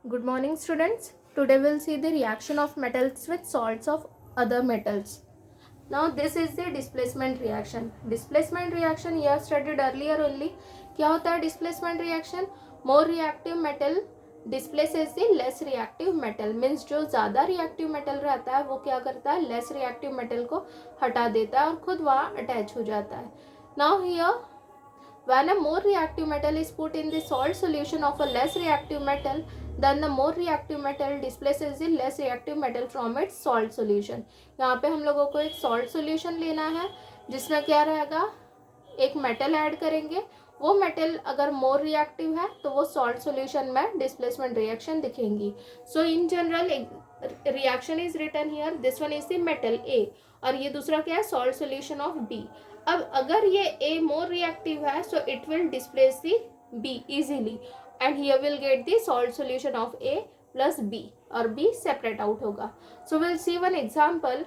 Good morning, students. Today we'll see the reaction of metals with salts of other metals. Now this is the displacement reaction. Displacement reaction you have studied earlier only. क्या होता है displacement reaction? More reactive metal displaces the less reactive metal. Means जो ज़्यादा reactive metal रहता है वो क्या करता है, less reactive metal को हटा देता है और खुद वहाँ attach हो जाता है. Now here when a more reactive metal is put in the salt solution of a less reactive metal, then the more reactive metal displaces the less reactive metal from its salt solution. यहाँ पे हम लोगों को एक salt solution लेना है जिसमें क्या रहेगा, एक मेटल ऐड करेंगे. वो मेटल अगर मोर रिएक्टिव है तो वो सॉल्ट सॉल्यूशन में डिस्प्लेसमेंट रिएक्शन दिखेंगी. So in general reaction is written here, this one is the metal A और ये दूसरा क्या है, सॉल्ट सॉल्यूशन ऑफ बी. अब अगर ये ए मोर रिएक्टिव है so it will displace the B easily and here will get the salt solution of A plus B और बी सेपरेट आउट होगा. So will see one example.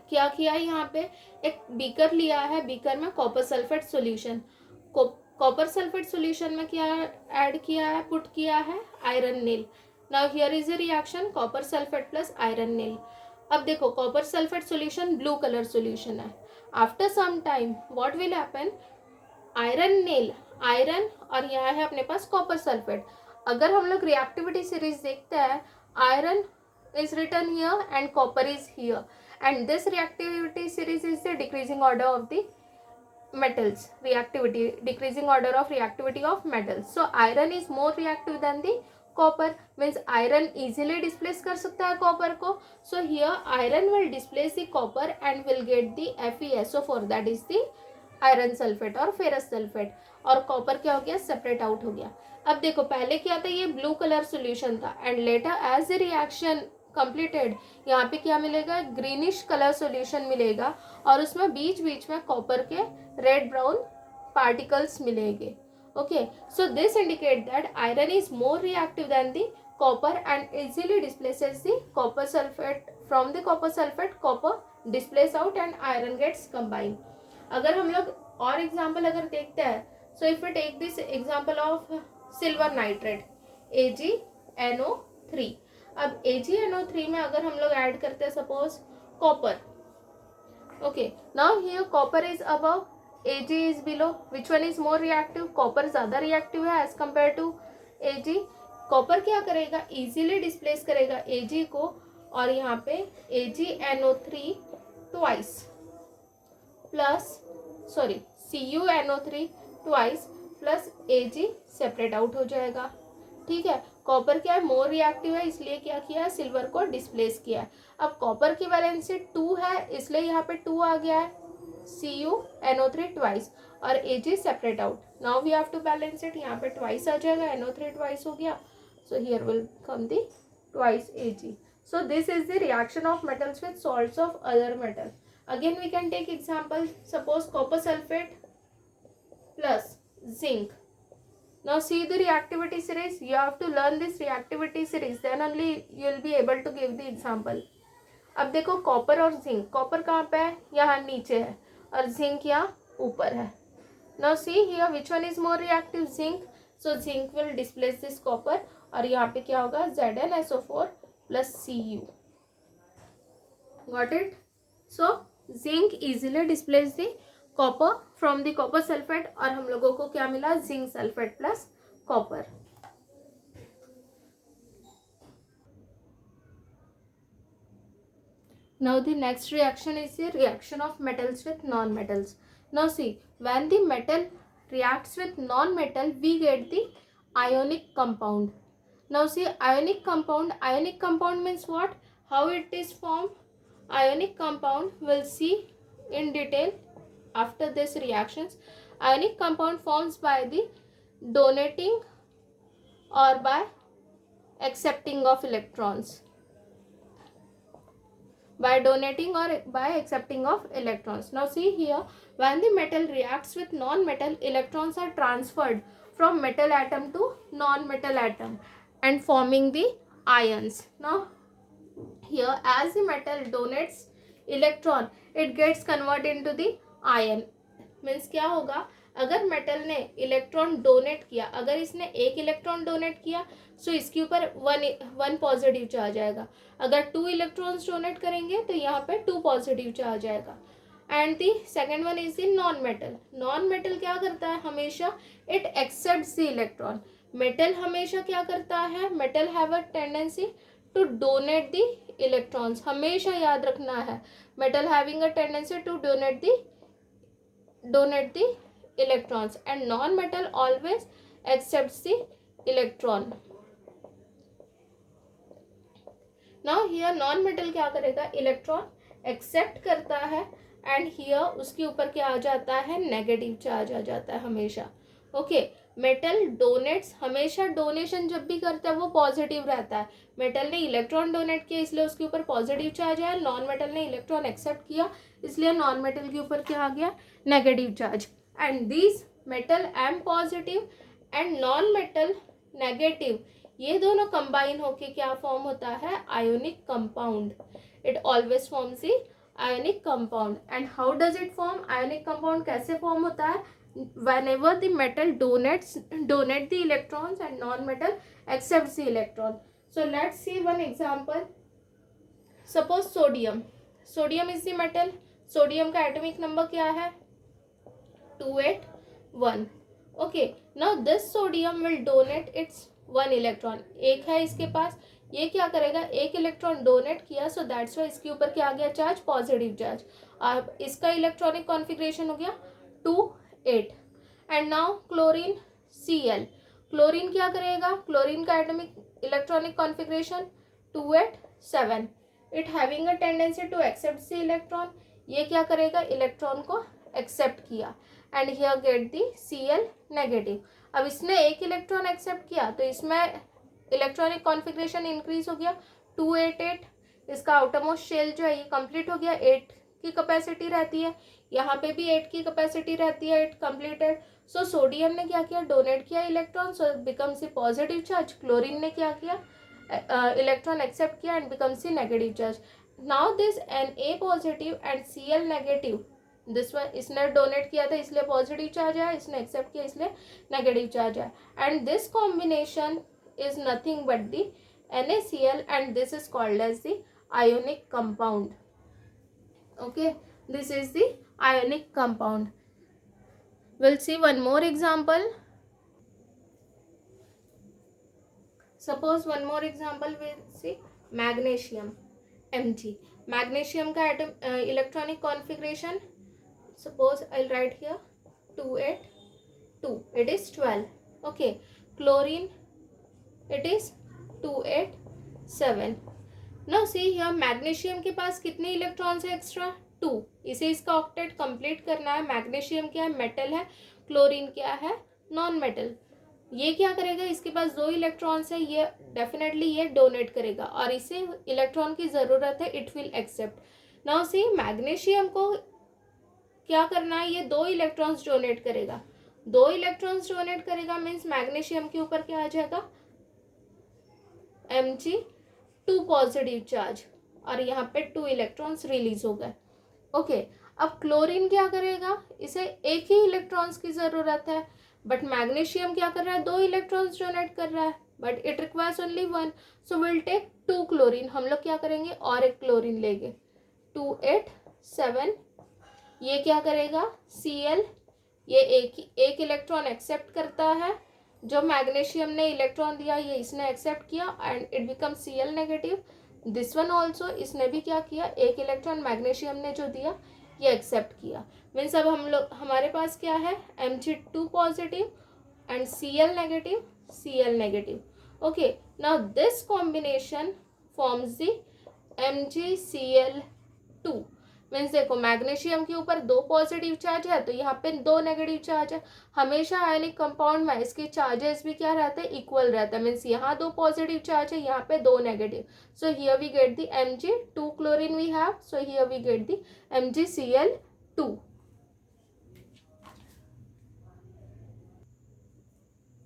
क्या किया है, यहाँ पे एक बीकर लिया है, बीकर में copper sulphate solution. Copper sulphate solution में क्या ऐड किया है, पुट किया है iron nail. Now here is a reaction copper sulphate plus iron nail. अब देखो copper sulphate solution blue colour solution है. After some time what will happen, iron nail, iron और यहाँ है अपने पास कॉपर सल्फेट. अगर हम लोग रिएक्टिविटी सीरीज देखते हैं, iron is written here and copper is here, and this reactivity series is the decreasing order of the metals, reactivity, decreasing order of reactivity of metals. So iron is more reactive than the copper, means iron easily displace कर सकता है copper को. So here iron will displace the copper and will get the FeSO4, that is the iron sulphate और ferrous sulphate, और copper क्या हो गया, separate out हो गया. अब देखो पहले क्या था, ये ब्लू कलर सॉल्यूशन था and later as a reaction completed यहाँ पे क्या मिलेगा, ग्रीनिश कलर सॉल्यूशन मिलेगा और उसमें बीच बीच में कॉपर के रेड ब्राउन पार्टिकल्स मिलेंगे. Okay, so this indicate that iron is more reactive than the copper and easily displaces the copper sulphate. From the copper sulphate copper displace out and iron gets combined. अगर हम लोग और example अगर देखते हैं, so if we take this example of silver nitrate AgNO3. अब AgNO3 में अगर हम लोग ऐड करते हैं suppose copper. Okay, now here copper is above, Ag is below, which one is more reactive, copper ज्यादा रिएक्टिव है as compare to Ag. Copper क्या करेगा, इजीली डिस्प्लेस करेगा Ag को और यहाँ पे AgNO3 twice plus CuNO3 twice plus Ag separate out हो जाएगा. ठीक है, कॉपर क्या है, मोर रिएक्टिव है इसलिए क्या किया है, सिल्वर को डिस्प्लेस किया है. अब कॉपर की वैलेंसी 2 है इसलिए यहाँ पे 2 आ गया है, CuNO3 ट्वाइस और Ag separate out. Now we have to balance it, यहाँ पे ट्वाइस आ जाएगा, NO3 ट्वाइस हो गया, so here will come the twice Ag. So this is the reaction of metals with salts of other metal. Again we can take example, suppose copper sulfate plus zinc. Now see the reactivity series, you have to learn this reactivity series, then only you will be able to give the example. अब देखो copper और zinc, copper कहाँ पे है, यहाँ नीचे है और जिंक यहाँ ऊपर है. Now see here which one is more reactive, zinc. So zinc will displace this copper और यहाँ पे क्या होगा, ZnSO4 plus Cu. Got it? So zinc easily displace the copper from the copper sulfate और हम लोगों को क्या मिला, zinc sulphate plus copper. Now the next reaction is the reaction of metals with non-metals. Now see, when the metal reacts with non-metal we get the ionic compound. Now see, ionic compound means what, how it is formed. Ionic compound we'll see in detail after this reactions. Ionic compound forms by the donating or by accepting of electrons. By donating or by accepting of electrons. Now see here, when the metal reacts with non-metal, electrons are transferred from metal atom to non-metal atom and forming the ions. Now here as the metal donates electron, it gets converted into the ion. Means क्या होगा, अगर metal ने electron donate किया, अगर इसने एक electron donate किया तो इसके ऊपर वन पॉजिटिव चार्ज आएगा। अगर 2 इलेक्ट्रॉन्स डोनेट करेंगे तो यहाँ पे 2 पॉजिटिव चार्ज आएगा। And the second one is the non metal. Non metal क्या करता है, हमेशा it accepts the electron. Metal हमेशा क्या करता है, metal have a tendency to donate the electrons. हमेशा याद रखना है, metal having a tendency to donate the electrons and non-metal always accepts the electron. Now here non-metal क्या करेगा, इलेक्ट्रॉन एक्सेप्ट करता है एंड हियर उसके ऊपर क्या आ जाता है, नेगेटिव चार्ज आ जाता है हमेशा। ओके, मेटल डोनेट्स, हमेशा डोनेशन जब भी करता है वो पॉजिटिव रहता है। मेटल ने इलेक्ट्रॉन डोनेट किया इसलिए उसके ऊपर पॉजिटिव चार्ज आया, नॉन मेटल ने इलेक्ट्रॉन एक्सेप्ट किया इसलिए नॉन मेटल के ऊपर क्या आ गया, negative charge. And this metal M positive and non metal negative, ये दोनों कंबाइन होके क्या फॉर्म होता है, ionic compound. It always forms the ionic compound. And how does it form, ionic compound कैसे फॉर्म होता है, whenever the metal donate the electrons and non-metal accepts the electron. So let's see one example. Suppose sodium is the metal. Sodium का atomic number क्या है, 281. Okay, now this sodium will donate its 1 electron. एक है इसके पास, ये क्या करेगा, एक इलेक्ट्रॉन डोनेट किया, सो दैट्स वाई इसके ऊपर क्या आ गया, चार्ज, पॉजिटिव चार्ज। अब इसका इलेक्ट्रॉनिक कॉन्फ़िगरेशन हो गया 2-8. And now chlorine Cl, chlorine क्या करेगा, क्लोरीन का atomic electronic configuration 2-8-7. It having a tendency to accept the electron, ये क्या करेगा, इलेक्ट्रॉन को एक्सेप्ट किया and here get the Cl negative. अब इसने एक इलेक्ट्रॉन एक्सेप्ट किया तो इसमें इलेक्ट्रॉनिक कॉन्फ़िगरेशन इंक्रीज हो गया 2-8-8. इसका आउटरमोस्ट शेल जो है ये कंप्लीट हो गया, 8 की कैपेसिटी रहती है, यहाँ पे भी 8 की कैपेसिटी रहती है, 8 कंप्लीटेड। सो सोडियम ने क्या किया, डोनेट किया electron, so becomes the positive charge. Chlorine ने क्या किया, इलेक्ट्रॉन एक्सेप्ट किया and becomes the negative charge. Now this Na positive and Cl negative, this one इसने डोनेट किया था इसलिए पॉजिटिव चार्ज आया, इसने एक्सेप्ट किया इसलिए नेगेटिव चार्ज आया। And this combination is nothing but the NaCl and this is called as the ionic compound. Okay, this is the ionic compound. We'll see one more example. Suppose one more example we'll see magnesium Mg. Magnesium का atom electronic configuration, suppose I'll write here 2-8-2, it is 12. Okay, chlorine it is 2-8-7. Now see here magnesium के पास कितने electrons है extra, 2. इसे इसका octet complete करना है। Magnesium क्या है, मेटल है, क्लोरीन क्या है, नॉन मेटल। ये क्या करेगा, इसके पास 2 इलेक्ट्रॉन्स है, ये डेफिनेटली ये डोनेट करेगा और इसे इलेक्ट्रॉन की ज़रूरत है, it will accept. Now see magnesium को क्या करना है, ये 2 इलेक्ट्रॉन्स डोनेट करेगा, 2 इलेक्ट्रॉन्स डोनेट करेगा मीन्स मैग्नीशियम के ऊपर क्या आ जाएगा, Mg2 पॉजिटिव चार्ज और यहाँ पे 2 इलेक्ट्रॉन्स रिलीज हो गए। ओके, अब क्लोरीन क्या करेगा, इसे एक ही इलेक्ट्रॉन्स की ज़रूरत है, बट मैग्नीशियम क्या कर रहा है, 2 इलेक्ट्रॉन्स डोनेट कर रहा है, but it requires only 1, so will take 2 chlorine. हम लोग क्या करेंगे, और एक क्लोरीन लेंगे, 2-8-7. ये क्या करेगा, Cl, ये एक इलेक्ट्रॉन एक्सेप्ट करता है, जो मैग्नीशियम ने इलेक्ट्रॉन दिया ये इसने एक्सेप्ट किया and it become Cl negative. This one also, इसने भी क्या किया, एक इलेक्ट्रॉन मैग्नीशियम ने जो दिया ये एक्सेप्ट किया। मीन्स अब हम लोग हमारे पास क्या है, Mg2 positive and Cl negative. Okay, now this combination forms the MgCl2। Means देखो मैग्नीशियम के ऊपर 2 पॉजिटिव चार्ज है तो यहाँ पे 2 नेगेटिव चार्ज है। हमेशा आयनिक कंपाउंड में इसके चार्जेस भी क्या रहते हैं, इक्वल रहता है। मीन्स यहाँ 2 पॉजिटिव चार्ज है, यहाँ पे 2 negative, so here we get the Mg2 chlorine we have, so here we get the MgCl2.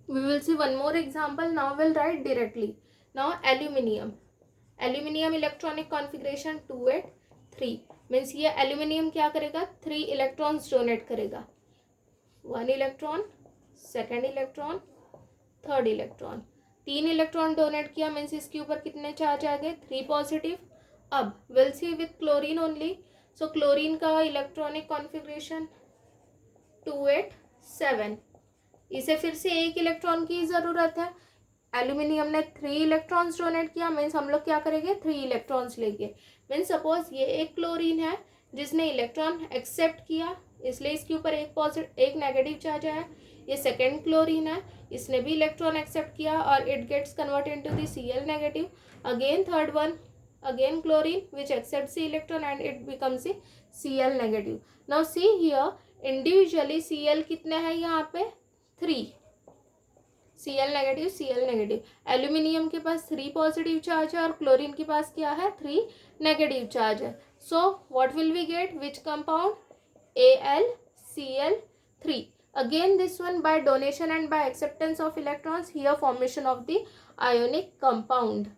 We will see one more example. Now we'll write directly. Now aluminium electronic configuration 2-8-3. Means ये aluminium क्या करेगा, 3 electrons donate करेगा। 1 electron, second electron, third electron, 3 electron donate किया means इसके ऊपर कितने charge आ गए, 3 positive. अब will see with chlorine only. So chlorine का इलेक्ट्रॉनिक कॉन्फ़िगरेशन 287, इसे फिर से एक इलेक्ट्रॉन की ज़रूरत है। एल्यूमिनियम ने 3 इलेक्ट्रॉन्स डोनेट किया मीन्स हम लोग क्या करेंगे, 3 इलेक्ट्रॉन्स लेंगे। मीन्स सपोज ये एक क्लोरीन है जिसने इलेक्ट्रॉन एक्सेप्ट किया, इसलिए इसके ऊपर एक नेगेटिव चार्ज आया। ये सेकेंड क्लोरीन है, इसने भी इलेक्ट्रॉन एक्सेप्ट किया और it gets convert into the Cl negative. Again third one, again chlorine which accepts the electron and it becomes the Cl negative. Now see here individually Cl कितने हैं यहाँ पे, 3, Cl negative, Cl negative. Aluminium के पास 3 positive charge है और chlorine के पास क्या है, 3 नेगेटिव चार्ज है। So what will we get, which compound, AlCl3। Again this one by donation and by acceptance of electrons, here formation of the ionic compound.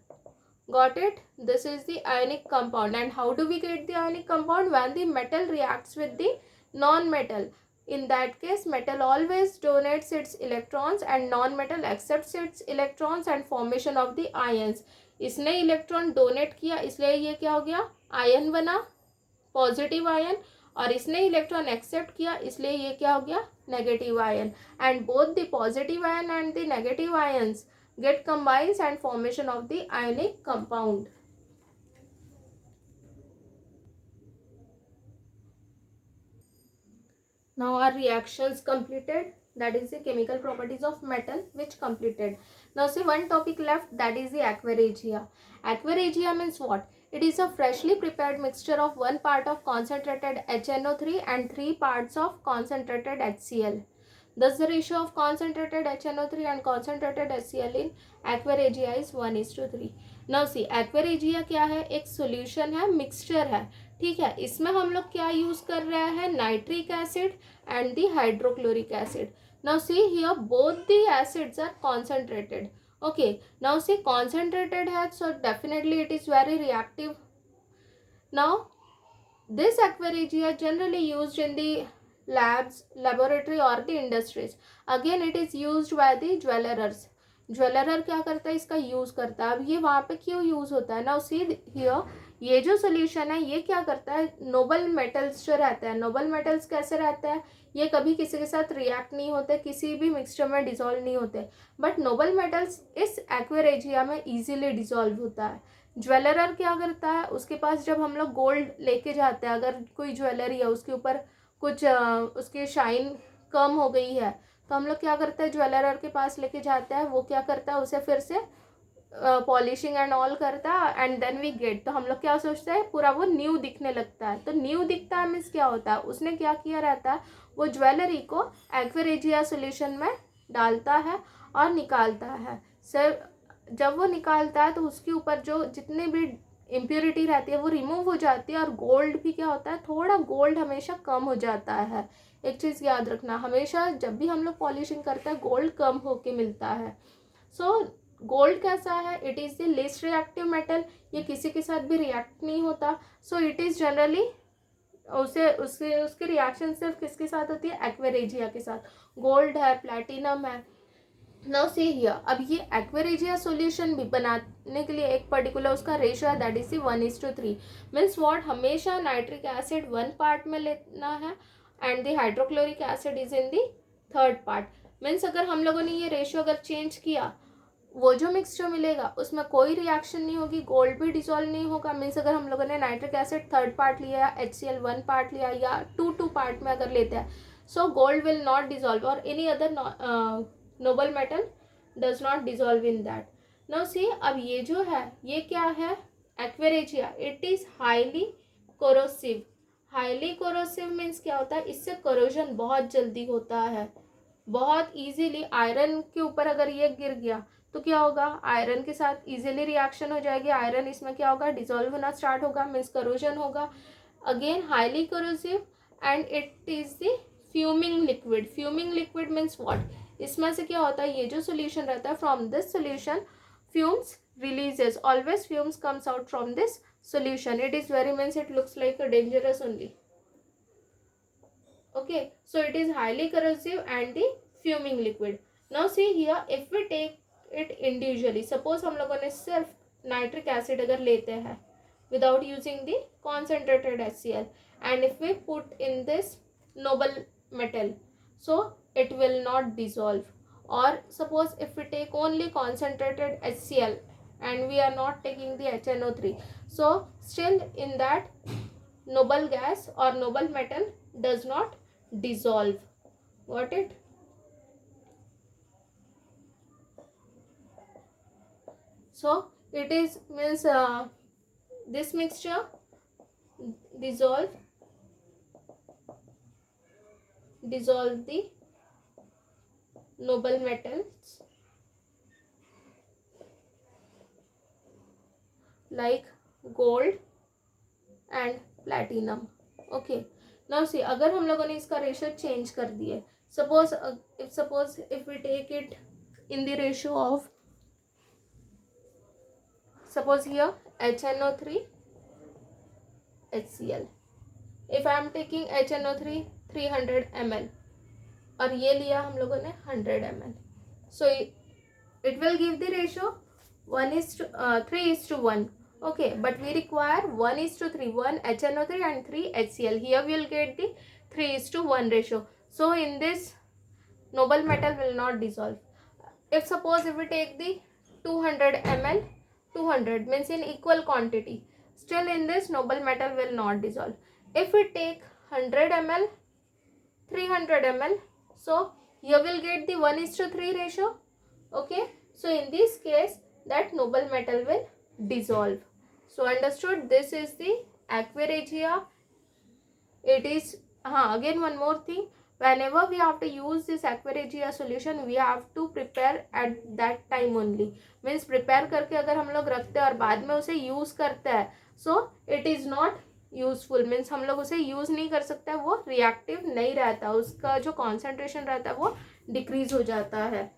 Got it? This is the ionic compound. And how do we get the ionic compound? When the metal reacts with the non-metal. In that case, metal always donates its electrons and non-metal accepts its electrons and formation of the ions. इसने electron donate किया इसलिए ये क्या हो गया, ion बना, positive ion, और इसने इलेक्ट्रॉन एक्सेप्ट किया इसलिए ये क्या हो गया, negative ion. And both the positive ion and the negative ions get combines and formation of the ionic compound. Now our reactions completed, that is the chemical properties of metal which completed. Now see one topic left, that is the aquaregia. Aquaregia means what? It is a freshly prepared mixture of 1 part of concentrated HNO3 and 3 parts of concentrated HCl. Thus the ratio of concentrated HNO3 and concentrated HCl in aquaregia is 1:3. Now see aquaregia क्या है, एक solution है, mixture है, ठीक है। इसमें हम लोग क्या यूज कर रहे हैं, nitric acid and the hydrochloric acid. Now see here both the acids are concentrated. Okay, now see concentrated है so definitely it is very reactive. Now this aquaregia generally used in the labs, laboratory or the industries. Again it is used by the jewelers. ज्वेलरर क्या करता है, इसका use करता है। अब ये वहाँ पे क्यों यूज होता है, नाउ सी हियर ये जो सोल्यूशन है ये क्या करता है, नोबल मेटल्स जो रहता है, नोबल मेटल्स कैसे रहते हैं, ये कभी किसी के साथ रिएक्ट नहीं होते, किसी भी मिक्सचर में डिसॉल्व नहीं होते, बट नोबल मेटल्स इस एक्वेरेजिया में इजीली डिसॉल्व होता है। ज्वेलरर क्या करता है, उसके पास जब हम लोग गोल्ड लेके जाते हैं, अगर कोई ज्वेलरी है उसके ऊपर कुछ उसकी शाइन कम हो गई है तो हम लोग क्या करते हैं, ज्वेलरर के पास लेके जाते हैं, वो क्या करता है उसे फिर से पॉलिशिंग एंड ऑल करता है एंड देन वी गेट, तो हम लोग क्या सोचते हैं पूरा वो न्यू दिखने लगता है। तो न्यू दिखता है मीन्स क्या होता है, उसने क्या किया रहता है, वो ज्वेलरी को एक्वेरेजिया सोल्यूशन में डालता है और निकालता है। सर जब वो निकालता है तो उसके ऊपर जो जितने भी इम्प्योरिटी रहती है वो रिमूव हो जाती है और गोल्ड भी क्या होता है, थोड़ा गोल्ड हमेशा कम हो जाता है। एक चीज़ याद रखना, हमेशा जब भी हम लोग पॉलिशिंग करते हैं गोल्ड कम होके मिलता है। सो गोल्ड कैसा है, it is the लेस्ट reactive metal, ये किसी के साथ भी रिएक्ट नहीं होता। सो इट इज़ जनरली उसके रिएक्शन सिर्फ किसके साथ होती है, एक्वेरेजिया के साथ। गोल्ड है, प्लैटिनम है। नाउ सी हियर, अब ये एक्वेरेजिया सॉल्यूशन भी बनाने के लिए एक पर्टिकुलर उसका रेशियो है, दैट इज 1:3। मीन्स व्हाट, हमेशा नाइट्रिक एसिड 1 पार्ट में लेना है and the hydrochloric acid is in the 3rd part. Means अगर हम लोगों ने ये रेशियो अगर चेंज किया, वो जो मिक्सचर मिलेगा उसमें कोई रिएक्शन नहीं होगी, गोल्ड भी डिसॉल्व नहीं होगा। मीन्स अगर हम लोगों ने नाइट्रिक एसिड 3rd पार्ट लिया या HCl 1 पार्ट लिया या 2 पार्ट में अगर लेते हैं, so gold will not dissolve और any other noble metal does not dissolve in that. Now see, अब ये जो है ये क्या है, aqua regia, it is highly corrosive. Highly corrosive means क्या होता है, इससे कोरोजन बहुत जल्दी होता है, बहुत इजीली। आयरन के ऊपर अगर ये गिर गया तो क्या होगा, आयरन के साथ इजीली रिएक्शन हो जाएगी, आयरन इसमें क्या होगा, डिसॉल्व होना स्टार्ट होगा, मीन्स कोरोजन होगा। Again highly corrosive and it is the fuming liquid. Fuming liquid means what, इसमें से क्या होता है, ये जो सोल्यूशन रहता है, from this solution fumes releases, always fumes comes out from this solution. It is very means it looks like a dangerous only. Okay, so it is highly corrosive and the fuming liquid. Now see here, if we take it individually, suppose हम लोगों ने सिर्फ nitric acid अगर लेते हैं without using the concentrated HCl, and if we put in this noble metal, so it will not dissolve. Or suppose if we take only concentrated HCl and we are not taking the HNO3, so still in that noble gas or noble metal does not dissolve. Got it? So it is means this mixture dissolve the noble metals like gold and platinum. Okay, now see, अगर हम लोगों ने इसका ratio change कर दिए, suppose if we take it in the ratio of, suppose here HNO3 HCl, if I am taking HNO3 300 ml और ये लिया हम लोगों ने 100 ml, so it will give the ratio 3:1. Okay, but we require 1:3, 1 HNO3 and 3 HCl. Here we will get the 3:1 ratio. So in this, noble metal will not dissolve. If suppose if we take the 200 ml, 200 means in equal quantity, still in this noble metal will not dissolve. If we take 100 ml, 300 ml, so here we'll get the 1:3 ratio. Okay, so in this case that noble metal will dissolve. So understood, this is the aqua regia. It is again one more thing, whenever we have to use this aqua regia solution, we have to prepare at that time only. Means prepare करके अगर हम लोग रखते हैं और बाद में उसे यूज करते हैं, so it is not useful. Means हम लोग उसे यूज नहीं कर सकते, वो रिएक्टिव नहीं रहता, उसका जो कॉन्सेंट्रेशन रहता है वो डिक्रीज हो जाता है.